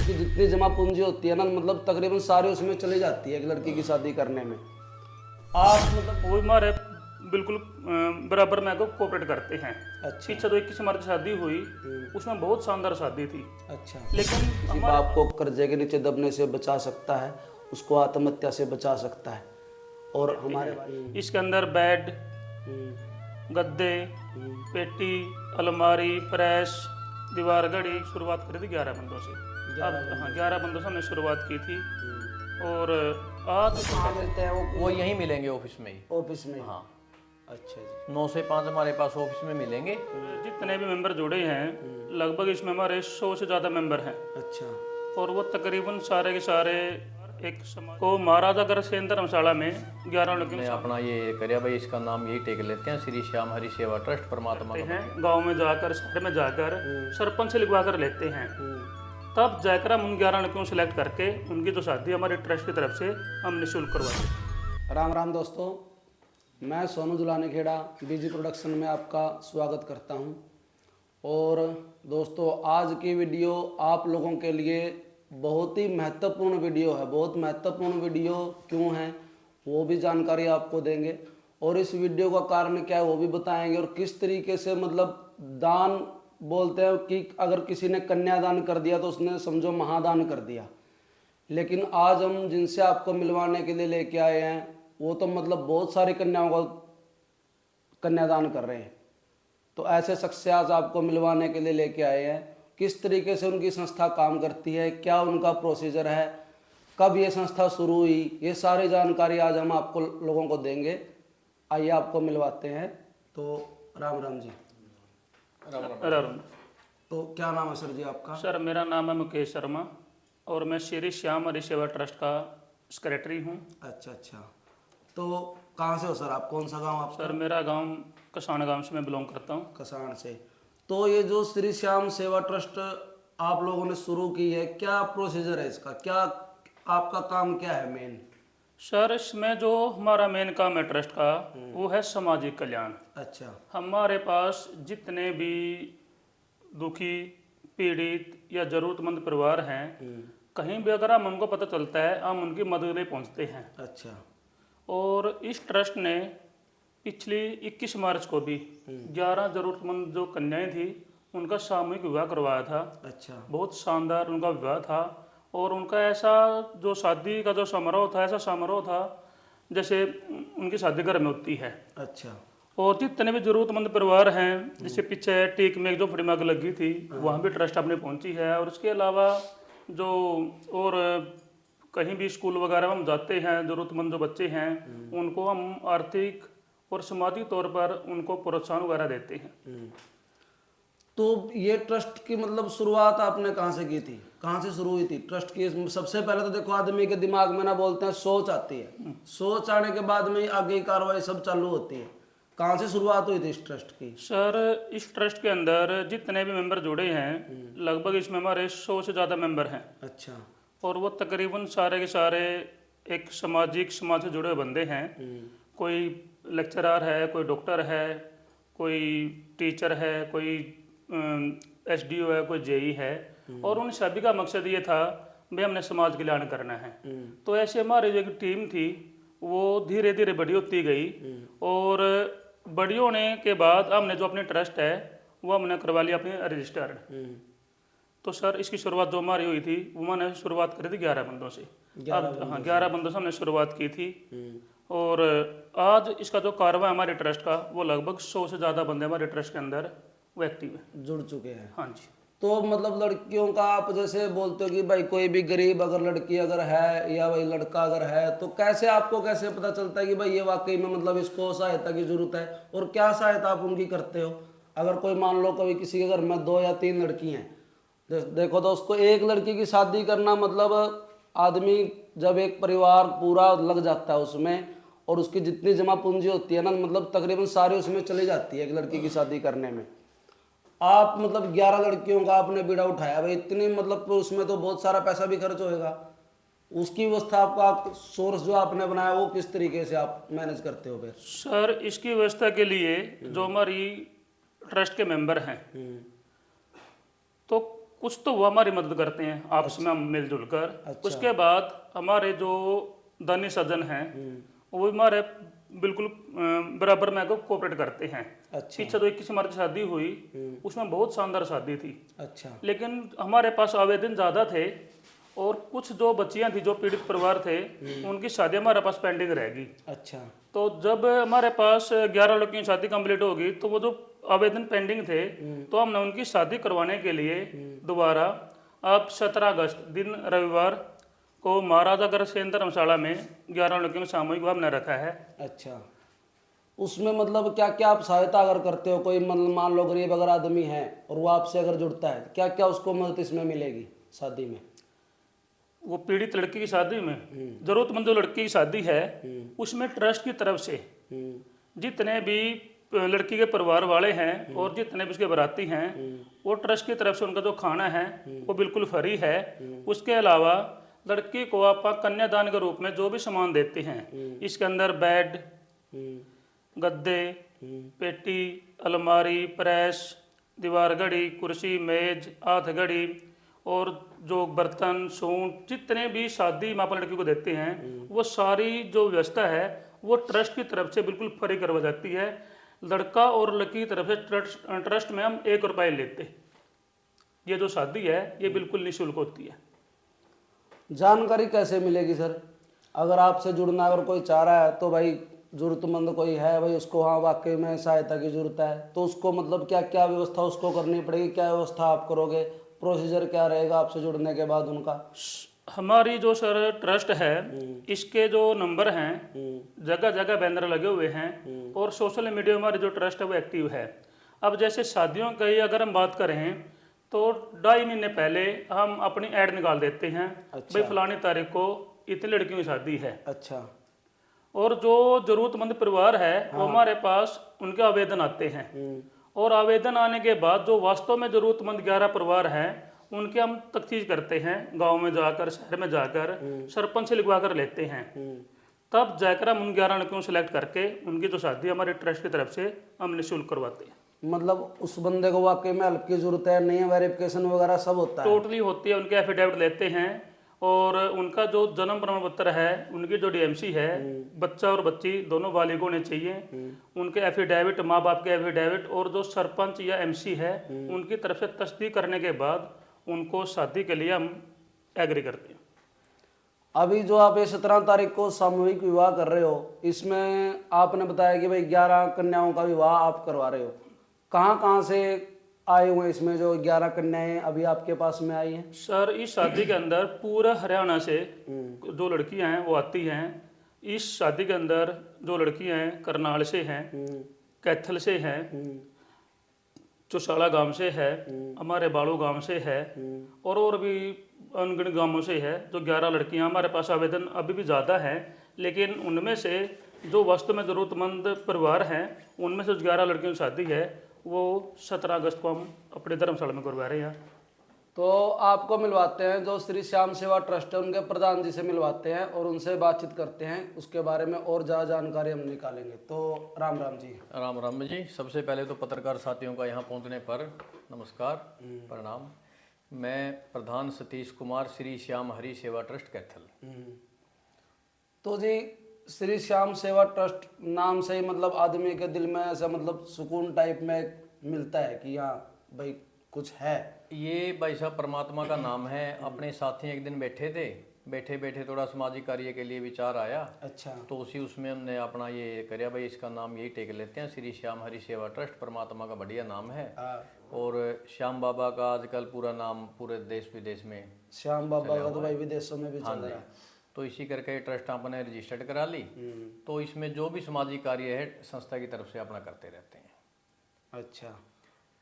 उसकी जितनी जमा पूंजी होती है ना, मतलब तकरीबन सारी उसमें चली जाती है एक लड़की की शादी करने में। आप मतलब वो हमारे बिल्कुल बराबर में को कोऑपरेट करते हैं। अच्छा पीछे तो 21 हमारी शादी हुई, उसमें बहुत शानदार शादी थी, अच्छा। लेकिन किसी बाप को कर्जे के नीचे दबने से बचा सकता है, उसको आत्महत्या से बचा सकता है। और हमारे इसके अंदर बेड, गद्दे, पेटी, अलमारी, प्रेस, दीवार घड़ी शुरुआत करी थी 11 बंदों से। अब हाँ 11 बंदों से हमने शुरुआत की थी। और आज कहाँ मिलते हैं वो यहीं मिलेंगे ऑफिस में ही। ऑफिस में? हाँ, अच्छा जी। 9 से 5 हमारे पास ऑफिस में मिलेंगे। जितने भी मेंबर जुड़े हैं, लगभग इसमें हमारे 100 से ज़्यादा मेंबर हैं। अच्छा और वो तकरीबन सारे के सारे एक समाज को महाराजा अग्रसेन धर्मशाला में 11 लड़कियों ने अपना ये करिया भाई, इसका नाम यही टेक लेते हैं, श्री श्याम हरि सेवा ट्रस्ट परमात्मा का। हैं। गांव में जाकर, शहर में जाकर सरपंच से लिखवा कर लेते हैं। तब जाकर हम उन 11 लड़कियों को सिलेक्ट करके उनकी जो शादी हमारे ट्रस्ट की तरफ से हम निःशुल्क करवाते। राम राम दोस्तों, मैं सोनू दुलानी खेड़ा बीजी प्रोडक्शन में आपका स्वागत करता हूं। और दोस्तों, आज की वीडियो आप लोगों के लिए बहुत ही महत्वपूर्ण वीडियो है। बहुत महत्वपूर्ण वीडियो क्यों है वो भी जानकारी आपको देंगे, और इस वीडियो का कारण क्या है वो भी बताएंगे। और किस तरीके से मतलब दान बोलते हैं कि अगर किसी ने कन्यादान कर दिया तो उसने समझो महादान कर दिया। लेकिन आज हम जिनसे आपको मिलवाने के लिए लेके आए हैं वो तो मतलब बहुत सारी कन्याओं का कन्यादान कर रहे हैं। तो ऐसे शख्स से आज आपको मिलवाने के लिए लेके आए हैं। किस तरीके से उनकी संस्था काम करती है, क्या उनका प्रोसीजर है, कब ये संस्था शुरू हुई, ये सारी जानकारी आज हम आपको लोगों को देंगे। आइए आपको मिलवाते हैं। तो राम राम जी। राम। तो क्या नाम है सर जी आपका? सर मेरा नाम है मुकेश शर्मा और मैं श्री श्याम हरि सेवा ट्रस्ट का सेक्रेटरी हूँ। अच्छा अच्छा। तो कहाँ से हो सर आप? कौन सा गांव आपका? सर मेरा गांव कसाण गांव से मैं बिलोंग करता हूँ। कसाण से। तो ये जो श्री श्याम सेवा ट्रस्ट आप लोगों ने शुरू की है, क्या प्रोसीजर है इसका? क्या आपका काम क्या है मेन? सर इसमें जो हमारा मेन काम है ट्रस्ट का वो है सामाजिक कल्याण। अच्छा हमारे पास जितने भी दुखी, पीड़ित या ज़रूरतमंद परिवार हैं, कहीं भी अगर हम उनको पता चलता है हम उनकी मदद के लिए पहुँचते हैं। अच्छा। और इस ट्रस्ट ने पिछली 21 मार्च को भी 11 ज़रूरतमंद जो कन्याएं थी उनका सामूहिक विवाह करवाया था। अच्छा बहुत शानदार उनका विवाह था। और उनका ऐसा जो शादी का जो समारोह था, ऐसा समारोह था जैसे उनकी शादी घर में होती है। अच्छा। और जितने भी जरूरतमंद परिवार हैं, जैसे पीछे टीक में जो फड़ी लगी थी वहाँ भी ट्रस्ट अपने पहुँची है। और उसके अलावा जो और कहीं भी स्कूल वगैरह में हम जाते हैं, जरूरतमंद जो बच्चे हैं उनको हम आर्थिक और सामाजिक तौर पर उनको प्रोत्साहन वगैरह देते हैं। तो ये ट्रस्ट की मतलब शुरुआत आपने कहाँ से की थी? कहाँ से शुरू हुई थी ट्रस्ट की? सबसे पहले तो देखो आदमी के दिमाग में ना बोलते हैं सोच आती है, सोच आने के बाद में आगे की कार्रवाई सब चालू होती है। कहाँ से शुरुआत हुई थी इस ट्रस्ट की? सर इस ट्रस्ट के अंदर जितने भी मेंबर जुड़े हैं, लगभग इसमें हमारे 100 से ज़्यादा मेंबर हैं। अच्छा। और वो तकरीबन सारे के सारे एक समाज से जुड़े हुए बंदे हैं। कोई लेक्चरर है, कोई डॉक्टर है, कोई टीचर है, कोई एसडीओ है, कोई जेई है। और उन सभी का मकसद ये था भाई हमने समाज कल्याण करना है। तो ऐसे हमारी जो एक टीम थी वो धीरे धीरे बड़ी होती गई। और बड़ी होने के बाद हमने जो अपनी ट्रस्ट है वो हमने करवा लिया अपनी रजिस्टर्ड। तो सर इसकी शुरुआत जो हमारी हुई थी वो मैंने शुरुआत करी थी 11 बंदों से। 11 बंदों से हमने शुरुआत की थी। और आज इसका जो कारवा हमारे ट्रस्ट का वो लगभग 100 से ज़्यादा बंदे हमारे ट्रस्ट के अंदर वो एक्टिव है, जुड़ चुके हैं। हाँ जी। तो मतलब लड़कियों का आप जैसे बोलते हो कि भाई कोई भी गरीब अगर लड़की अगर है या भाई लड़का अगर है, तो कैसे आपको कैसे पता चलता है कि भाई ये वाकई में मतलब इसको सहायता की जरूरत है? और क्या सहायता आप उनकी करते हो? अगर कोई मान लो कभी किसी के घर में 2 या 3 लड़की हैं, देखो तो उसको एक लड़की की शादी करना मतलब आदमी जब एक परिवार पूरा लग जाता है उसमें, और उसकी जितनी जमा पूंजी होती है ना, मतलब तकरीबन सारी उसमें चली जाती है एक लड़की की शादी करने में। आप मतलब 11 लड़कियों का आपने बीड़ा उठाया भाई, इतनी मतलब तो उसमें तो बहुत सारा पैसा भी खर्च होएगा। उसकी व्यवस्था आपका सोर्स जो आपने बनाया वो किस तरीके से आप मैनेज करते हो फिर? सर इसकी व्यवस्था के लिए जो हमारी ट्रस्ट के मेंबर हैं, तो कुछ तो वो हमारी मदद करते हैं आपस में हम मिलजुल कर। उसके बाद हमारे जो दानी सज्जन हैं वो हमारे बिल्कुल बराबर में आकर कोऑपरेट करते हैं। अच्छा पीछे तो 21 मार्च की शादी हुई, उसमें बहुत शानदार शादी थी, अच्छा लेकिन हमारे पास आवेदन ज़्यादा थे और कुछ जो बच्चियां थी, जो पीड़ित परिवार थे, उनकी शादी हमारे पास पेंडिंग रहेगी। अच्छा तो जब हमारे पास 11 लड़कियों की शादी कंप्लीट होगी तो वो जो आवेदन पेंडिंग थे तो हमने उनकी शादी करवाने के लिए दोबारा अब 17 अगस्त दिन रविवार को महाराजा अग्रसेन धर्मशाला में 11 लड़कियों का सामूहिक विवाह हमने रखा है। अच्छा। उसमें मतलब क्या क्या आप सहायता अगर करते हो, कोई मतलब मान लो गरीब अगर आदमी है और वो आपसे अगर जुड़ता है, क्या क्या उसको मदद इसमें मिलेगी शादी में? वो पीड़ित लड़की की शादी में जरूरतमंद जो लड़की की शादी है उसमें ट्रस्ट की तरफ से जितने भी लड़की के परिवार वाले हैं और जितने भी उसके बाराती हैं वो ट्रस्ट की तरफ से उनका जो खाना है वो बिल्कुल फ्री है। उसके अलावा लड़की को आप कन्यादान के रूप में जो भी सामान देते हैं, इसके अंदर बेड, गद्दे, पेटी, अलमारी, प्रेस, दीवार घड़ी, कुर्सी, मेज, हाथ घड़ी और जो बर्तन, सूट, जितने भी शादी में आप लड़की को देते हैं वो सारी जो व्यवस्था है वो ट्रस्ट की तरफ से बिल्कुल फ्री करवा जाती है। लड़का और लड़की की तरफ से ट्रस्ट में हम 1 रुपये लेते। ये जो शादी है ये बिल्कुल निःशुल्क होती है। जानकारी कैसे मिलेगी सर? अगर आपसे जुड़ना अगर कोई चाह रहा है तो भाई जरूरतमंद कोई है भाई, उसको हाँ वाकई में सहायता की जरूरत है, तो उसको मतलब क्या क्या व्यवस्था उसको करनी पड़ेगी, क्या व्यवस्था आप करोगे, प्रोसीजर क्या रहेगा आपसे जुड़ने के बाद उनका? हमारी जो सर ट्रस्ट है इसके जो नंबर हैं, जगह जगह बैनर लगे हुए हैं और सोशल मीडिया में हमारी जो ट्रस्ट है वो एक्टिव है। अब जैसे शादियों की अगर हम बात करें तो 2.5 महीने पहले हम अपनी ऐड निकाल देते हैं। अच्छा। भाई फलानी तारीख को इतनी लड़कियों की शादी है। अच्छा और जो जरूरतमंद परिवार है वो हमारे पास उनके आवेदन आते हैं और आवेदन आने के बाद जो वास्तव में जरूरतमंद 11 परिवार हैं उनके हम तफ्तीश करते हैं, गांव में जाकर, शहर में जाकर सरपंच से लिखवा कर लेते हैं। तब जाकर हम उन 11 लड़कियों को सिलेक्ट करके उनकी जो शादी हमारे ट्रस्ट की तरफ से हम निःशुल्क करवाते हैं। मतलब उस बंदे को वाकई में हेल्प की जरूरत है, नहीं वेरिफिकेशन वगैरह सब होता है? टोटली होती है। उनके एफिडेविट लेते हैं और उनका जो जन्म प्रमाण पत्र है, उनकी जो डीएमसी है, बच्चा और बच्ची दोनों बालिग होने चाहिए, उनके एफिडेविट, माँ बाप के एफिडेविट और जो सरपंच या एमसी है उनकी तरफ से तस्दीक करने के बाद उनको शादी के लिए हम एग्री करते हैं। अभी जो आप ये 17 तारीख को सामूहिक विवाह कर रहे हो, इसमें आपने बताया कि भाई 11 कन्याओं का विवाह आप करवा रहे हो, कहाँ से आए हुए हैं इसमें जो 11 कन्याएं अभी आपके पास में आई हैं? सर इस शादी के अंदर पूरा हरियाणा से जो लड़कियां हैं वो आती हैं। इस शादी के अंदर जो लड़कियां हैं करनाल से हैं, कैथल से हैं, चौशाला गांव से है, हमारे बाड़ू गांव से है और भी अनगिनत गांवों से है। जो 11 लड़कियां हमारे पास आवेदन अभी भी ज़्यादा हैं, लेकिन उनमें से जो वास्तव में ज़रूरतमंद परिवार हैं उनमें से जो 11 लड़कियों की शादी है वो 17 अगस्त को हम अपने धर्मशाला में करवा रहे हैं। तो आपको मिलवाते हैं, जो श्री श्याम सेवा ट्रस्ट है उनके प्रधान जी से मिलवाते हैं और उनसे बातचीत करते हैं, उसके बारे में और ज़्यादा जानकारी हम निकालेंगे। तो राम राम जी। राम राम जी। सबसे पहले तो पत्रकार साथियों का यहाँ पहुँचने पर नमस्कार, प्रणाम। मैं प्रधान सतीश कुमार, श्री श्याम हरि सेवा ट्रस्ट कैथल। तो जी श्री श्याम सेवा ट्रस्ट नाम से ही मतलब आदमी के दिल में ऐसा मतलब सुकून टाइप में मिलता है कि हाँ भाई कुछ है। ये भाई साहब परमात्मा का नाम है। अपने साथी एक दिन बैठे थे, बैठे बैठे थोड़ा सामाजिक कार्य के लिए विचार आया। अच्छा। तो उसी उसमें हमने अपना ये करिया भाई इसका नाम यही टेक लेते हैं, श्री श्याम हरि सेवा ट्रस्ट। परमात्मा का बढ़िया नाम है और श्याम बाबा का आजकल पूरा नाम पूरे देश विदेश में, श्याम बाबा का तो भाई विदेशों में भी चल रहा है। तो इसी करके ट्रस्ट आपने रजिस्टर्ड करा ली। तो इसमें जो भी सामाजिक कार्य है संस्था की तरफ से अपना करते रहते हैं। अच्छा।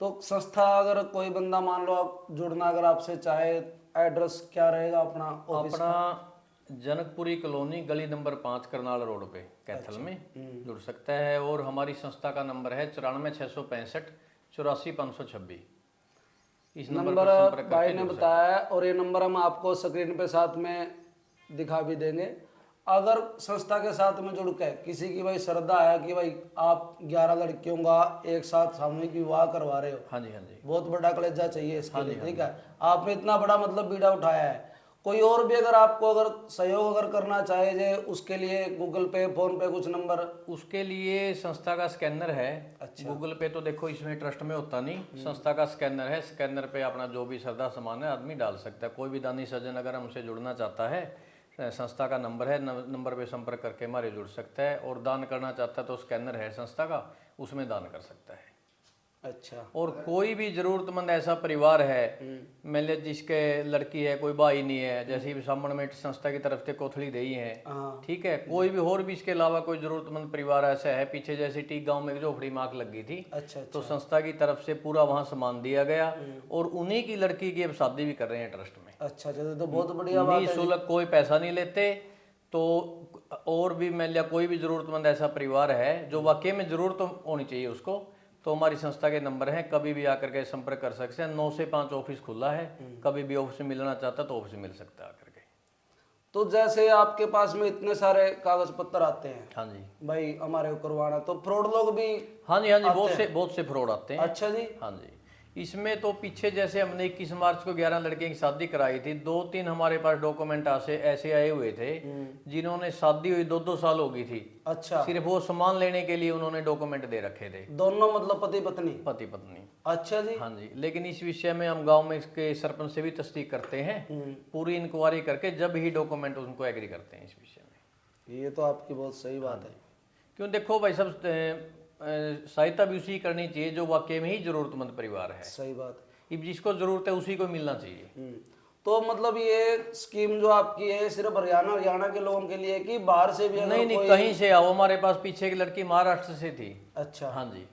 तो संस्था अगर कोई बंदा मान लो आप जुड़ना अगर आपसे चाहे, एड्रेस क्या रहेगा अपना ऑफिस? अपना जनकपुरी कॉलोनी, गली नंबर 5, करनाल रोड पे कैथल में जुड़ सकता है। और हमारी संस्था का नंबर है 94 665 84 526। इस नंबर पर संपर्क करके भाई ने बताया है और ये नंबर हम आपको स्क्रीन पे साथ में दिखा भी देंगे। अगर संस्था के साथ में जुड़ के किसी की भाई श्रद्धा है कि भाई आप 11 लड़कियों का एक साथ सामूहिक विवाह करवा रहे हो, हाँ जी, हाँ जी। बहुत बड़ा कलेजा चाहिए इसके लिए, ठीक है। आपने इतना बड़ा मतलब बीड़ा उठाया है। कोई और भी अगर आपको अगर सहयोग अगर करना चाहे जे उसके लिए गूगल पे फोन पे कुछ नंबर? उसके लिए संस्था का स्कैनर है। अच्छा। गूगल पे तो देखो इसमें ट्रस्ट में होता नहीं, संस्था का स्कैनर है। स्कैनर पे अपना जो भी श्रद्धा सामान है आदमी डाल सकता है। कोई भी दानी सज्जन अगर हमसे जुड़ना चाहता है, संस्था का नंबर है, नंबर पे संपर्क करके हमारे जुड़ सकता है। और दान करना चाहता है तो स्कैनर है संस्था का, उसमें दान कर सकता है। अच्छा। और कोई भी जरूरतमंद ऐसा परिवार है, मान लीजिए जिसके लड़की है, कोई भाई नहीं है, जैसे भी सामने में संस्था की तरफ से कोथली दी है, हाँ। ठीक है। कोई भी और भी इसके अलावा कोई जरूरतमंद परिवार ऐसा है, पीछे जैसे टीक गांव में एक झोपड़ी मार्क लग गई थी, अच्छा। तो संस्था की तरफ से पूरा वहाँ सामान दिया गया और उन्हीं की लड़की की अब शादी भी कर रहे हैं ट्रस्ट में। अच्छा, तो बहुत बढ़िया बात है। निःशुल्क, कोई पैसा नहीं लेते। तो और भी मान लिया कोई भी जरूरतमंद ऐसा परिवार है जो वाकई में जरूरत होनी चाहिए उसको, तो हमारी संस्था के नंबर हैं, कभी भी आकर के संपर्क कर सकते हैं। 9 से 5 ऑफिस खुला है, कभी भी ऑफिस में मिलना चाहता तो ऑफिस में मिल सकता है आकर के। तो जैसे आपके पास में इतने सारे कागज पत्र आते हैं, हाँ जी, भाई हमारे को करवाना, तो फ्रॉड लोग भी? हाँ जी, हाँ जी, बहुत से फ्रॉड आते हैं। अच्छा जी। हाँ जी, इसमें तो पीछे जैसे हमने 21 मार्च को 11 लड़कियों की शादी कराई थी, 2-3 हमारे पास डॉक्यूमेंट ऐसे आए हुए थे जिन्होंने शादी हुई 2-2 साल हो गई थी। अच्छा। सिर्फ वो सामान लेने के लिए उन्होंने डॉक्यूमेंट दे रखे थे, दोनों मतलब पति पत्नी? पति पत्नी। अच्छा जी। हाँ जी, लेकिन इस विषय में हम गांव में इसके सरपंच से भी तस्दीक करते हैं, पूरी इंक्वायरी करके जब ही डॉक्यूमेंट उनको एग्री करते हैं इस विषय में। ये तो आपकी बहुत सही बात है। क्यों, देखो भाई सब सहायता भी उसी करनी चाहिए जो वाकई में ही जरूरतमंद परिवार है। सही बात अब जिसको जरूरत है उसी को मिलना चाहिए। है। तो मतलब ये स्कीम जो आपकी है सिर्फ हरियाणा के लोगों के लिए कि बाहर से भी अगर नहीं, कोई? कहीं से आओ। हमारे पास पीछे एक लड़की महाराष्ट्र से थी। अच्छा। हाँ जी,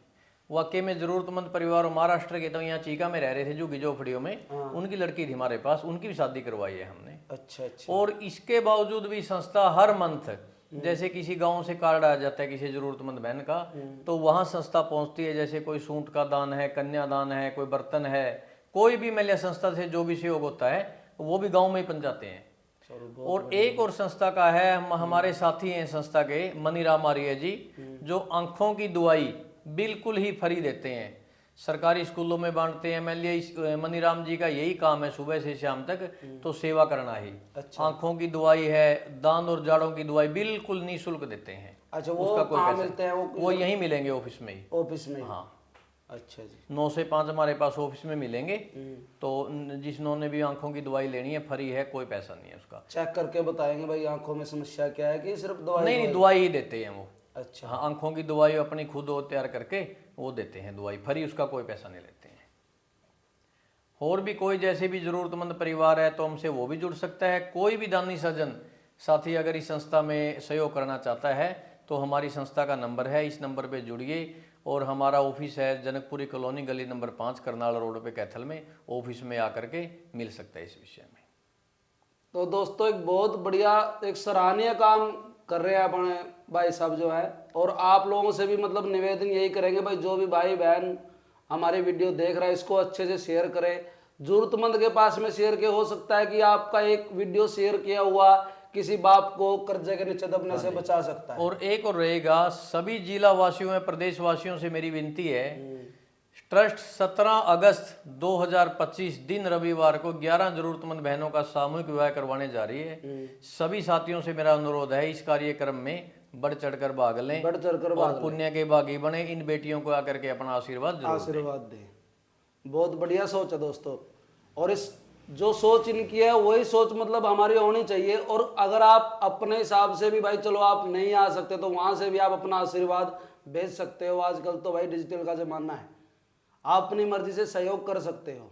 वाकई में जरूरतमंद परिवार महाराष्ट्र के, तो यहाँ चीका में रह रहे थे झुग्गी झोपड़ियों में, उनकी लड़की थी हमारे पास, उनकी भी शादी करवाई है हमने। अच्छा। अच्छा। और इसके बावजूद भी संस्था हर मंथ, जैसे किसी गांव से कार्ड आ जाता है किसी जरूरतमंद बहन का, तो वहां संस्था पहुंचती है। जैसे कोई सूट का दान है, कन्यादान है, कोई बर्तन है, कोई भी महिला संस्था से जो भी सहयोग होता है वो भी गांव में ही पहुंचाते हैं। और एक और संस्था का है, हमारे साथी हैं संस्था के, मनीराम आर्य जी, जो आंखों की दवाई बिल्कुल ही फ्री देते हैं, सरकारी स्कूलों में बांटते हैं। मान लिया मनीराम जी का यही काम है सुबह से शाम तक तो सेवा करना ही। अच्छा। आंखों की दवाई है, दांत और जाड़ों की दवाई बिल्कुल निःशुल्क देते हैं। अच्छा, वो उसका कोई कहाँ पैसा मिलते हैं? वो यहीं मिलेंगे ऑफिस में ही। ऑफिस में? हाँ, अच्छा जी। 9 से 5 हमारे पास ऑफिस में मिलेंगे। तो जिन्होंने भी आंखों की दवाई लेनी है फ्री है, कोई पैसा नहीं है उसका। चेक करके बताएंगे भाई आंखों में समस्या क्या है कि सिर्फ दवाई? नहीं, दवाई ही देते हैं वो। अच्छा। हाँ, आंखों की दवाई अपनी खुद वो तैयार करके वो देते हैं दवाई फ्री, उसका कोई पैसा नहीं लेते हैं। और भी कोई जैसे भी जरूरतमंद परिवार है तो हमसे वो भी जुड़ सकता है। कोई भी दानी सज्जन साथी अगर इस संस्था में सहयोग करना चाहता है तो हमारी संस्था का नंबर है, इस नंबर पे जुड़िए। और हमारा ऑफिस है जनकपुरी कॉलोनी, गली नंबर 5, करनाल रोड पे कैथल में। ऑफिस में आकर के मिल सकता है इस विषय में। तो दोस्तों एक बहुत बढ़िया एक सराहनीय काम कर रहे हैं अपने भाई साहब जो है। और आप लोगों से भी मतलब निवेदन यही करेंगे भाई, जो भी भाई बहन हमारे वीडियो देख रहा है इसको अच्छे से शेयर करें, जरूरतमंद के पास में शेयर किया। हो सकता है कि आपका एक वीडियो शेयर किया हुआ किसी बाप को कर्जे के नीचे दबने से बचा सकता है। और एक और रहेगा, सभी जिला वासियों में प्रदेश वासियों से मेरी विनती है, ट्रस्ट 17 अगस्त 2025 दिन रविवार को 11 जरूरतमंद बहनों का सामूहिक विवाह करवाने जा रही है। सभी साथियों से मेरा अनुरोध है इस कार्यक्रम में बढ़ चढ़कर भाग लें, बढ़ चढ़कर और पुण्य के भागी बने। इन बेटियों को आकर के अपना आशीर्वाद दें। बहुत बढ़िया सोच है दोस्तों। और इस जो सोच इनकी है वही सोच मतलब हमारी होनी चाहिए। और अगर आप अपने हिसाब से भी भाई चलो आप नहीं आ सकते तो वहां से भी आप अपना आशीर्वाद भेज सकते हो। आजकल तो भाई डिजिटल का जमाना है, आप अपनी मर्जी से सहयोग कर सकते हो।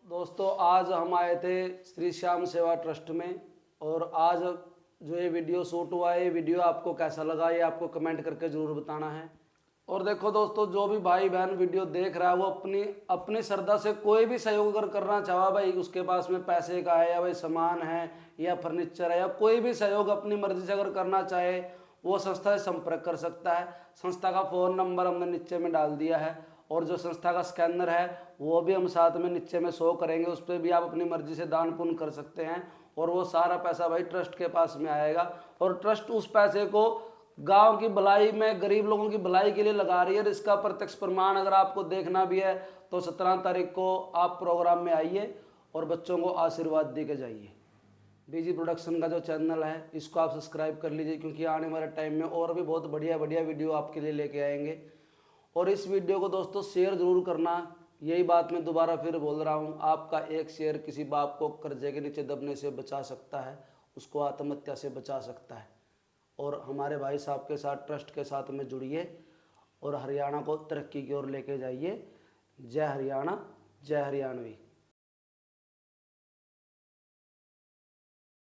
दोस्तों आज हम आए थे श्री श्याम सेवा ट्रस्ट में, और आज जो ये वीडियो शूट हुआ है, ये वीडियो आपको कैसा लगा ये आपको कमेंट करके ज़रूर बताना है। और देखो दोस्तों, जो भी भाई बहन वीडियो देख रहा है वो अपनी श्रद्धा से कोई भी सहयोग अगर करना चाहे, भाई उसके पास में पैसे का है या भाई सामान है या फर्नीचर है या कोई भी सहयोग अपनी मर्जी से अगर करना चाहे वो संस्था से संपर्क कर सकता है। संस्था का फ़ोन नंबर हमने नीचे में डाल दिया है। और जो संस्था का स्कैनर है वो भी हम साथ में नीचे में शो करेंगे, उस पर भी आप अपनी मर्जी से दान पुण्य कर सकते हैं। और वो सारा पैसा भाई ट्रस्ट के पास में आएगा और ट्रस्ट उस पैसे को गांव की भलाई में, गरीब लोगों की भलाई के लिए लगा रही है। और इसका प्रत्यक्ष प्रमाण अगर आपको देखना भी है तो 17 तारीख को आप प्रोग्राम में आइए और बच्चों को आशीर्वाद दे के जाइए। बीजी प्रोडक्शन का जो चैनल है इसको आप सब्सक्राइब कर लीजिए, क्योंकि आने वाले टाइम में और भी बहुत बढ़िया बढ़िया वीडियो आपके लिए लेके आएंगे। और इस वीडियो को दोस्तों शेयर ज़रूर करना, यही बात मैं दोबारा फिर बोल रहा हूँ, आपका एक शेयर किसी बाप को कर्जे के नीचे दबने से बचा सकता है, उसको आत्महत्या से बचा सकता है। और हमारे भाई साहब के साथ, ट्रस्ट के साथ में जुड़िए और हरियाणा को तरक्की की ओर लेके जाइए। जय हरियाणा, जय हरियाणवी।